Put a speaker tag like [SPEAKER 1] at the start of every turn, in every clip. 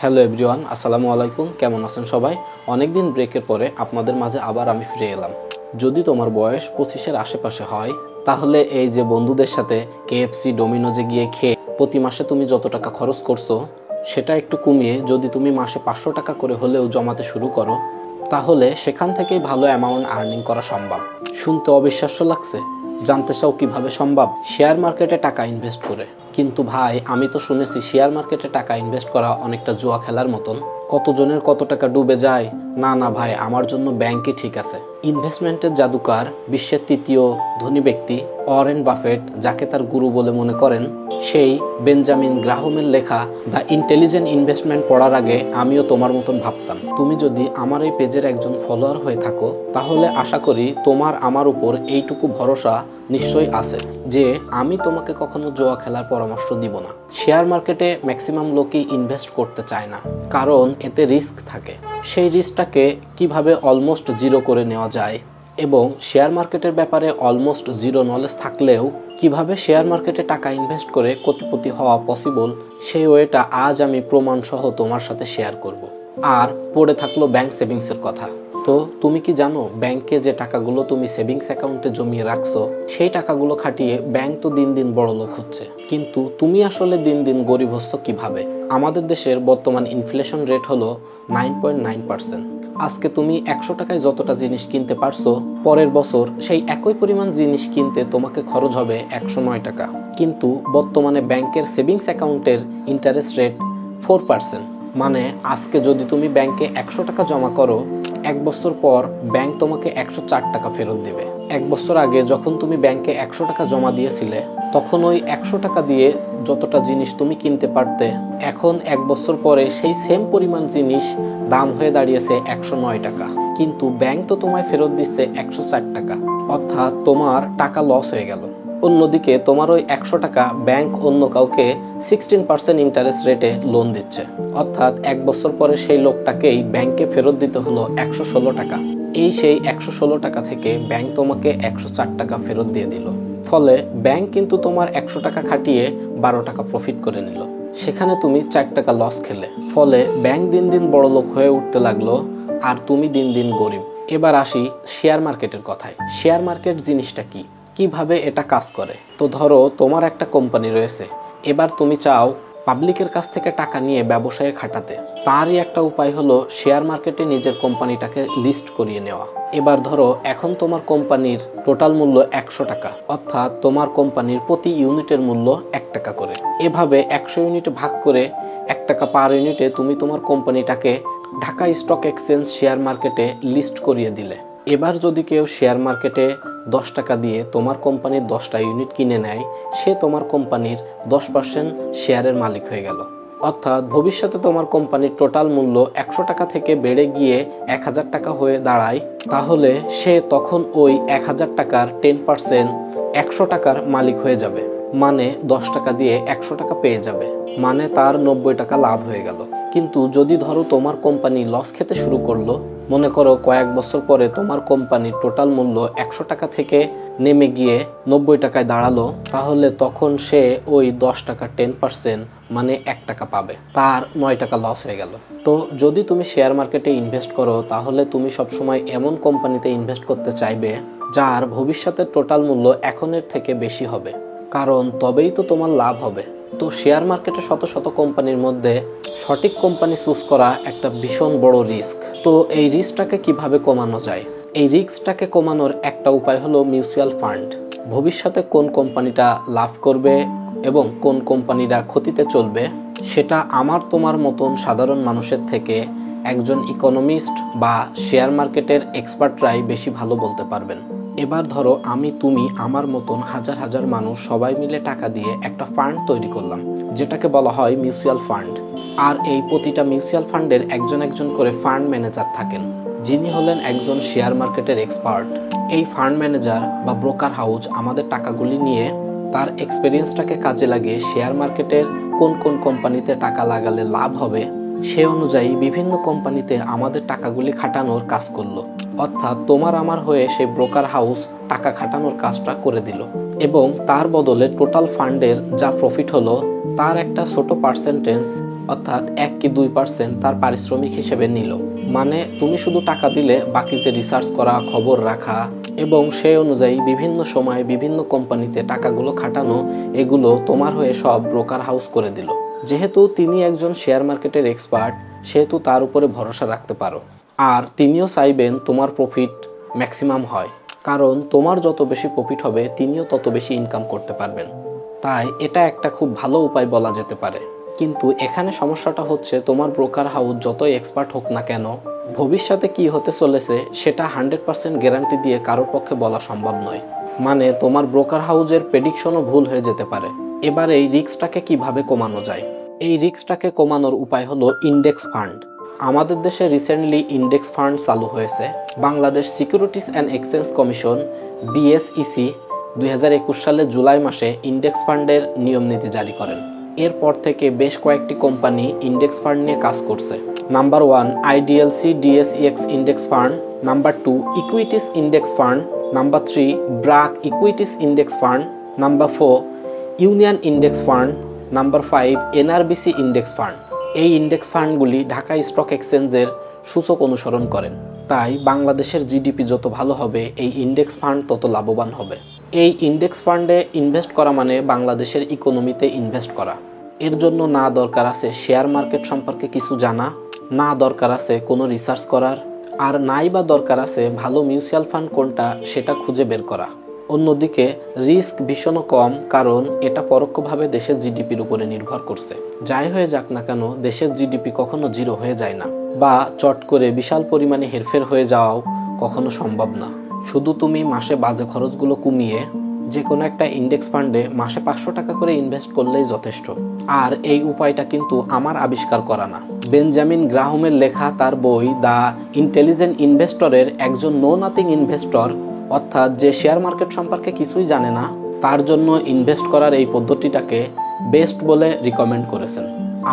[SPEAKER 1] Hello everyone, আসসালামু আলাইকুম। কেমন আছেন সবাই? অনেকদিন ব্রেকের পরে আপনাদের মাঝে আবার আমি ফিরে এলাম। যদি তোমার বয়স 25-এর আশেপাশে হয়, তাহলে এই যে বন্ধুদের সাথে KFC ডোমিনোজে গিয়ে খেয়ে প্রতি মাসে তুমি যত টাকা খরচ করছো সেটা একটু কমিয়ে যদি তুমি মাসে 500 টাকা করে হলেও জমাতে শুরু করো, তাহলে সেখান থেকেই ভালো অ্যামাউন্ট আর্নিং করা সম্ভব। শুনতে অবিশ্বাস্য লাগছে? জানতে চাও কিভাবে সম্ভব? শেয়ার মার্কেটে টাকা ইনভেস্ট করে। কিন্তু ভাই, আমি তো শুনেছি শেয়ার মার্কেটে টাকা ইনভেস্ট করা অনেকটা জুয়া খেলার মতন, কতজনের কত টাকা ডুবে যায়। না না ভাই, আমার জন্য ব্যাংকই ঠিক আছে। ইনভেস্টমেন্টের জাদুকার, বিশ্বের তৃতীয় ধনী ব্যক্তি ওয়ারেন বাফেট, যাকে তার গুরু বলে মনে করেন, সেই বেঞ্জামিন গ্রাহামের লেখা দ্য ইন্টেলিজেন্ট ইনভেস্টমেন্ট পড়ার আগে আমিও তোমার মতন ভাবতাম। তুমি যদি আমার এই পেজের একজন ফলোয়ার হয়ে থাকো, তাহলে আশা করি তোমার আমার উপর এইটুকু ভরসা নিশ্চয়ই আছে যে আমি তোমাকে কখনো জুয়া খেলার পরামর্শ দিব না। শেয়ার মার্কেটে ম্যাক্সিমাম লোকই ইনভেস্ট করতে চায় না, কারণ এতে রিস্ক থাকে। সেই রিস্কটাকে কিভাবে অলমোস্ট জিরো করে নেওয়া যায়, এবং শেয়ার মার্কেটের ব্যাপারে অলমোস্ট জিরো নলেজ থাকলেও কিভাবে শেয়ার মার্কেটে টাকা ইনভেস্ট করে কোটিপতি হওয়া পসিবল, সেই ওয়েটা আজ আমি প্রমাণ সহ তোমার সাথে শেয়ার করব। আর পড়ে থাকলো ব্যাংক সেভিংসের কথা। তো তুমি কি জানো, ব্যাংকে যে টাকাগুলো তুমি সেভিংস অ্যাকাউন্টে জমিয়ে রাখছো, সেই টাকাগুলো খাটিয়ে ব্যাংক তো দিন দিন বড় লোক হচ্ছে, কিন্তু তুমি আসলে দিন দিন গরিব হচ্ছ কিভাবে? আমাদের দেশের বর্তমান ইনফ্লেশন রেট হলো 9.9%। আজকে তুমি 100 টাকায় যতটা জিনিস কিনতে পারছো, পরের বছর সেই একই পরিমাণ জিনিস কিনতে তোমাকে খরচ হবে 109 টাকা। কিন্তু বর্তমানে ব্যাংকের সেভিংস অ্যাকাউন্টের ইন্টারেস্ট রেট 4%। মানে আজকে যদি তুমি ব্যাংকে 100 টাকা জমা করো, 1 বছর পর ব্যাংক তোমাকে 104 টাকা ফেরত দেবে। 1 বছর আগে যখন তুমি ব্যাংকে 100 টাকা জমা দিয়েছিলে, তখন ওই 100 টাকা দিয়ে যতটা জিনিস তুমি কিনতে পারতে, এখন 1 বছর পরে সেই সেম পরিমাণ জিনিস দাম হয়ে দাঁড়িয়েছে 109 টাকা। কিন্তু ব্যাংক তো তোমায় ফেরত দিচ্ছে 104 টাকা, অর্থাৎ তোমার টাকা লস হয়ে গেল। অন্যদিকে তোমার ওই 100 টাকা ব্যাংক অন্য কাউকে 16% ইন্টারেস্ট রেটে লোন দিচ্ছে, অর্থাৎ 1 বছর পরে সেই লোকটাকেই ব্যাংকে ফেরত দিতে হলো 116 টাকা। এই সেই 116 টাকা থেকে ব্যাংক তোমাকে 104 টাকা ফেরত দিয়ে দিল। ফলে ব্যাংক কিন্তু তোমার 100 টাকা খাটিয়ে 12 টাকা প্রফিট করে নিল, সেখানে তুমি 4 টাকা লস খেলে। ফলে ব্যাংক দিন দিন বড় লোক হয়ে উঠতে লাগলো, আর তুমি দিন দিন গরিব। এবার আসি শেয়ার মার্কেটের কথায়। শেয়ার মার্কেট জিনিসটা কি, কিভাবে এটা কাজ করে? তো ধরো তোমার একটা কোম্পানি রয়েছে, এবার তুমি চাও পাবলিকের কাছ থেকে টাকা নিয়ে ব্যবসায়ে খাটাতে। তারই একটা উপায় হলো শেয়ার মার্কেটে নিজের কোম্পানিটাকে লিস্ট করিয়ে নেওয়া। এবার ধরো এখন তোমার কোম্পানির টোটাল মূল্য 100 টাকা, অর্থাৎ তোমার কোম্পানির প্রতি ইউনিটের মূল্য 1 টাকা করে। এভাবে 100 ইউনিটে ভাগ করে 1 টাকা পার ইউনিটে তুমি তোমার কোম্পানিটাকে ঢাকা স্টক এক্সচেঞ্জ শেয়ার মার্কেটে লিস্ট করিয়ে দিলে। এবার যদি কেউ শেয়ার মার্কেটে 10 টাকা দিয়ে তোমার কোম্পানির 10টা ইউনিট কিনে নেয়, সে তোমার কোম্পানির 10% শেয়ারের মালিক হয়ে গেল। অর্থাৎ ভবিষ্যতে তোমার কোম্পানির টোটাল মূল্য 100 টাকা থেকে বেড়ে গিয়ে 1000 টাকা হয়ে দাঁড়ায়, তাহলে সে তখন ওই 1000 টাকার 10% 100 টাকার মালিক হয়ে যাবে। মানে 10 টাকা দিয়ে 100 টাকা পেয়ে যাবে, মানে তার 90 টাকা লাভ হয়ে গেল। কিন্তু যদি ধরো তোমার কোম্পানি লস খেতে শুরু করলো, মনে করো কয়েক বছর পরে তোমার কোম্পানির টোটাল মূল্য 100 টাকা থেকে নেমে গিয়ে 90 টাকায় দাঁড়ালো, তাহলে তখন সে ওই 10 টাকার 10% মানে 1 টাকা পাবে, তার 9 টাকা লস হয়ে গেল। তো যদি তুমি শেয়ার মার্কেটে ইনভেস্ট করো, তাহলে তুমি সবসময় এমন কোম্পানিতে ইনভেস্ট করতে চাইবে যার ভবিষ্যতের টোটাল মূল্য এখনের থেকে বেশি হবে, কারণ তবেই তো তোমার লাভ হবে। তো শেয়ার মার্কেটে শত শত কোম্পানির মধ্যে সঠিক কোম্পানি চুজ করা একটা ভীষণ বড় রিস্ক। তো এই রিস্কটাকে কিভাবে কমানো যায়? এই রিস্কটাকে কমানোর একটা উপায় হলো মিউচুয়াল ফান্ড। ভবিষ্যতে কোন কোম্পানিটা লাভ করবে এবং কোন কোম্পানিটা ক্ষতিতে চলবে, সেটা আমার তোমার মতন সাধারণ মানুষের থেকে একজন ইকোনমিস্ট বা শেয়ার মার্কেটের এক্সপার্টরাই বেশি ভালো বলতে পারবেন। এবার ধরো আমি, তুমি, আমার মতন হাজার হাজার মানুষ সবাই মিলে টাকা দিয়ে একটা ফান্ড তৈরি করলাম, যেটাকে বলা হয় মিউচুয়াল ফান্ড। আর এই প্রতিটা মিউচুয়াল ফান্ডের একজন একজন করে ফান্ড ম্যানেজার থাকেন, যিনি হলেন একজন শেয়ার মার্কেটের এক্সপার্ট। এই ফান্ড ম্যানেজার বা ব্রোকার হাউস আমাদের টাকাগুলি নিয়ে তার এক্সপেরিয়েন্সটাকে কাজে লাগিয়ে শেয়ার মার্কেটের কোন কোন কোম্পানিতে টাকা লাগালে লাভ হবে, সে অনুযায়ী বিভিন্ন কোম্পানিতে আমাদের টাকাগুলি খাটানোর কাজ করলো। অর্থাৎ তোমার আমার হয়ে সেই ব্রোকার হাউস টাকা খাটানোর কাজটা করে দিল, এবং তার বদলে টোটাল ফান্ডের যা প্রফিট হলো তার একটা ছোট পার্সেন্টেজ অর্থাৎ 1 কি 2% তার পারিশ্রমিক হিসেবে নিল। মানে তুমি শুধু টাকা দিলে বাকি যে রিসার্চ করা, খবর রাখা এবং সেই অনুযায়ী বিভিন্ন সময়ে বিভিন্ন কোম্পানিতে টাকাগুলো খাটানো, এগুলো তোমার হয়ে সব ব্রোকার হাউস করে দিল। যেহেতু তিনি একজন শেয়ার মার্কেটের এক্সপার্ট, সেহেতু তার উপরে ভরসা রাখতে পারো। আর তিনিও চাইবেন তোমার প্রফিট ম্যাক্সিমাম হয়, কারণ তোমার যত বেশি প্রফিট হবে তিনিও তত বেশি ইনকাম করতে পারবেন। তাই এটা একটা খুব ভালো উপায় বলা যেতে পারে। কিন্তু এখানে সমস্যাটা হচ্ছে, তোমার ব্রোকার হাউস যতই এক্সপার্ট হোক না কেন, ভবিষ্যতে কি হতে চলেছে সেটা 100% গ্যারান্টি দিয়ে কারোর পক্ষে বলা সম্ভব নয়। মানে তোমার ব্রোকার হাউসের প্রেডিকশনও ভুল হয়ে যেতে পারে। এবার এই রিস্কটাকে কিভাবে কমানো যায়? এই রিস্কটাকে কমানোর উপায় হলো ইন্ডেক্স ফান্ড। আমাদের দেশে রিসেন্টলি ইন্ডেক্স ফান্ড চালু হয়েছে। Bangladesh securities and exchange commission BSEC 2021 সালের জুলাই মাসে ইন্ডেক্স ফান্ডের নিয়ম নীতি জারি করেন। এরপর থেকে বেশ কয়েকটি কোম্পানি ইন্ডেক্স ফান্ড নিয়ে কাজ করছে। Number 1 IDLC DSEX index fund, number 2 equities index fund, number 3 BRAC equities index fund, number 4 union index fund, number 5 NRBC index fund. এই ইন্ডেক্স ফান্ডগুলি ঢাকা স্টক এক্সচেঞ্জের সূচক অনুসরণ করেন। তাই বাংলাদেশের জিডিপি যত ভালো হবে, এই ইন্ডেক্স ফান্ড তত লাভবান হবে। এই ইন্ডেক্স ফান্ডে ইনভেস্ট করা মানে বাংলাদেশের ইকোনমিতে ইনভেস্ট করা। এর জন্য না দরকার আছে শেয়ার মার্কেট সম্পর্কে কিছু জানা, না দরকার আছে কোনো রিসার্চ করার, আর নাই বা দরকার আছে ভালো মিউচুয়াল ফান্ড কোনটা সেটা খুঁজে বের করা। অন্যদিকে রিস্ক ভীষণ কম, কারণ এটা পরোক্ষভাবে দেশের জিডিপির উপরে নির্ভর করছে। যাই হয়ে যাক না কেন, দেশের জিডিপি কখনো জিরো হয়ে যায় না, বা চট করে বিশাল পরিমাণে হেরফের হয়ে যাওয়াও কখনো সম্ভব না। শুধু তুমি মাসে বাজে খরচগুলো কমিয়ে যে কোনো একটা ইন্ডেক্স ফান্ডে মাসে 500 টাকা করে ইনভেস্ট করলেই যথেষ্ট। আর এই উপায়টা কিন্তু আমার আবিষ্কার করা না, বেঞ্জামিন গ্রাহামের লেখা তার বই দ্য ইন্টেলিজেন্ট ইনভেস্টরের একজন নো নাথিং ইনভেস্টর, অর্থাৎ যে শেয়ার মার্কেট সম্পর্কে কিছুই জানে না, তার জন্য ইনভেস্ট করার এই পদ্ধতিটাকে বেস্ট বলে রিকমেন্ড করেছেন।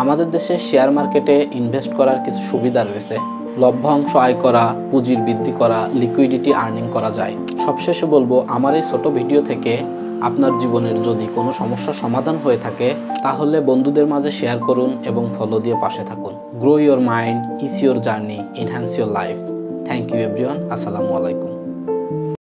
[SPEAKER 1] আমাদের দেশে শেয়ার মার্কেটে ইনভেস্ট করার কিছু সুবিধা রয়েছে। লভ্যাংশ আয় করা, পুঁজির বৃদ্ধি করা, লিকুইডিটি আর্নিং করা যায়। সবশেষে বলবো, আমার এই ছোট ভিডিও থেকে আপনার জীবনের যদি কোনো সমস্যার সমাধান হয়ে থাকে, তাহলে বন্ধুদের মাঝে শেয়ার করুন এবং ফলো দিয়ে পাশে থাকুন। Grow your mind, ease your journey, enhance your life. Thank you everyone. আসসালামু আলাইকুম।